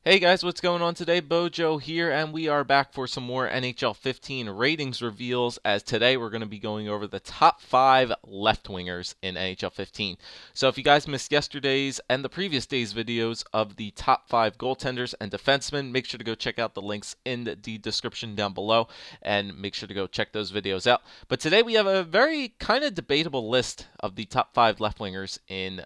Hey guys, what's going on today? Bojo here, and we are back for some more NHL 15 ratings reveals. As today we're going to be going over the top 5 left wingers in NHL 15. So if you guys missed yesterday's and the previous day's videos of the top 5 goaltenders and defensemen, make sure to go check out the links in the description down below and make sure to go check those videos out. But today we have a very kind of debatable list of the top 5 left wingers in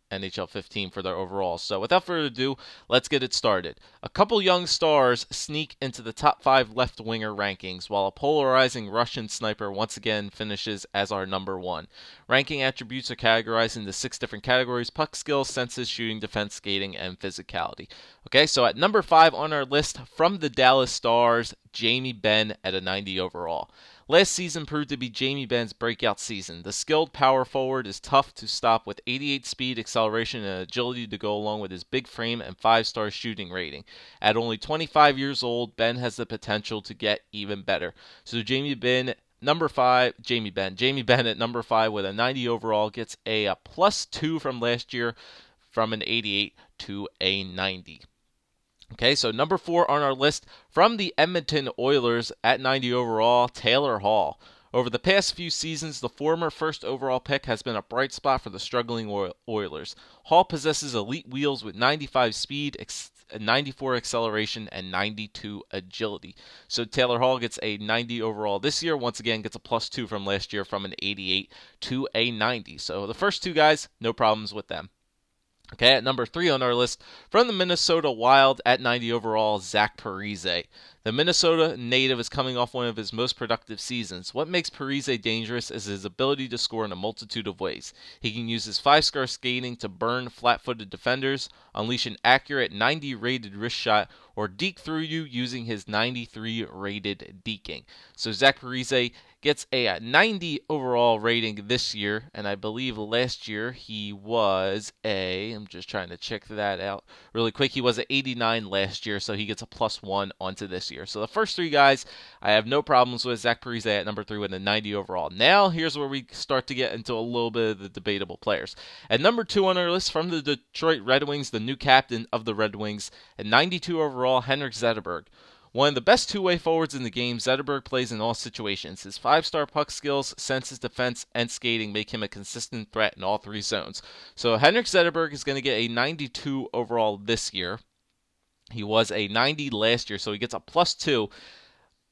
NHL 15 for their overall. So without further ado, let's get it started. A couple young stars sneak into the top 5 left winger rankings, while a polarizing Russian sniper once again finishes as our number 1. Ranking attributes are categorized into 6 different categories: puck skills, senses, shooting, defense, skating, and physicality. Okay, so at number 5 on our list, from the Dallas Stars, Jamie Benn at a 90 overall. Last season proved to be Jamie Benn's breakout season. The skilled power forward is tough to stop with 88 speed, acceleration, and agility to go along with his big frame and 5-star shooting rating. At only 25 years old, Benn has the potential to get even better. So Jamie Benn at number 5 with a 90 overall gets a +2 from last year, from an 88 to a 90. Okay, so number 4 on our list, from the Edmonton Oilers at 90 overall, Taylor Hall. Over the past few seasons, the former first overall pick has been a bright spot for the struggling Oilers. Hall possesses elite wheels with 95 speed, 94 acceleration, and 92 agility. So Taylor Hall gets a 90 overall this year. Once again, gets a +2 from last year, from an 88 to a 90. So the first two guys, no problems with them. Okay, at number 3 on our list, from the Minnesota Wild at 90 overall, Zach Parise. The Minnesota native is coming off one of his most productive seasons. What makes Parise dangerous is his ability to score in a multitude of ways. He can use his 5-star skating to burn flat-footed defenders, unleash an accurate 90 rated wrist shot, or deke through you using his 93 rated deking. So Zach Parise gets a 90 overall rating this year, and I believe last year he was I'm just trying to check that out really quick. He was at 89 last year, so he gets a +1 onto this year. So the first 3 guys, I have no problems with. Zach Parise at number 3 with a 90 overall. Now, here's where we start to get into a little bit of the debatable players. At number 2 on our list, from the Detroit Red Wings, the new captain of the Red Wings, at 92 overall, Henrik Zetterberg. One of the best two-way forwards in the game, Zetterberg plays in all situations. His 5-star puck skills, senses, defense, and skating make him a consistent threat in all 3 zones. So Henrik Zetterberg is going to get a 92 overall this year. He was a 90 last year, so he gets a +2.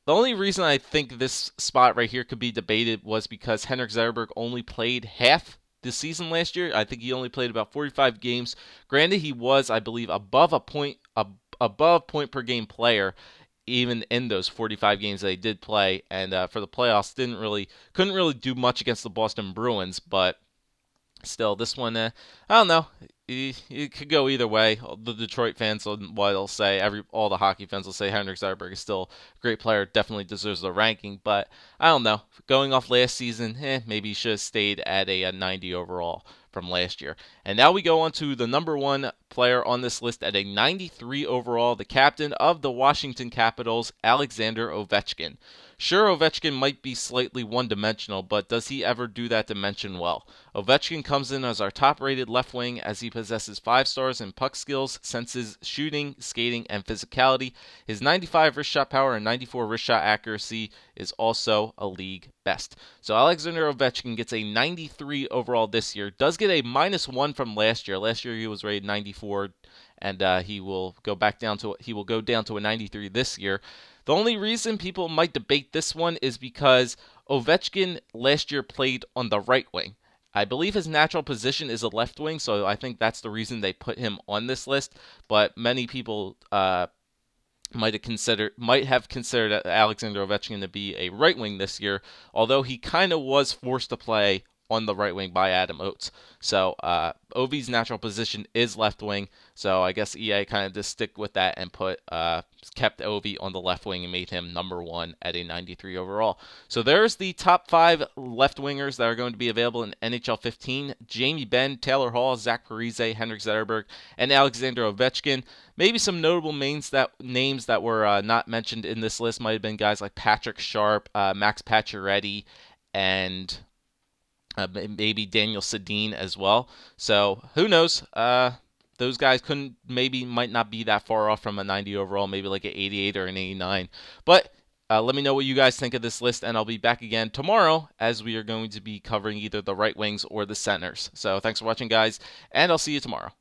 The only reason I think this spot right here could be debated was because Henrik Zetterberg only played half the season last year. I think he only played about 45 games. Granted, he was, I believe, above point per game player even in those 45 games that he did play, and for the playoffs couldn't really do much against the Boston Bruins. But still, this one, I don't know. It could go either way. The Detroit fans, what they'll say, all the hockey fans will say Henrik Zetterberg is still a great player, definitely deserves the ranking. But I don't know. Going off last season, maybe he should have stayed at a 90 overall from last year. And now we go on to the number 1 player on this list at a 93 overall, the captain of the Washington Capitals, Alexander Ovechkin. Sure, Ovechkin might be slightly one-dimensional, but does he ever do that dimension well? Ovechkin comes in as our top-rated left wing, as he possesses 5 stars in puck skills, senses, shooting, skating, and physicality. His 95 wrist shot power and 94 wrist shot accuracy is also a league best. So Alexander Ovechkin gets a 93 overall this year. Does get a -1 from last year. Last year he was rated 94, and he will go down to a 93 this year. The only reason people might debate this one is because Ovechkin last year played on the right wing. I believe his natural position is a left wing, so I think that's the reason they put him on this list. But many people might have considered Alexander Ovechkin to be a right wing this year, although he kind of was forced to play on the right wing by Adam Oates. So Ovi's natural position is left wing, so I guess EA kind of just stick with that and kept Ovi on the left wing and made him number 1 at a 93 overall. So there's the top 5 left wingers that are going to be available in NHL 15. Jamie Benn, Taylor Hall, Zach Parise, Henrik Zetterberg, and Alexander Ovechkin. Maybe some notable names that were not mentioned in this list might have been guys like Patrick Sharp, Max Pacioretty, and maybe Daniel Sedin as well. So who knows? those guys might not be that far off from a 90 overall, maybe like an 88 or an 89. But let me know what you guys think of this list, and I'll be back again tomorrow as we are going to be covering either the right wings or the centers. So thanks for watching, guys, and I'll see you tomorrow.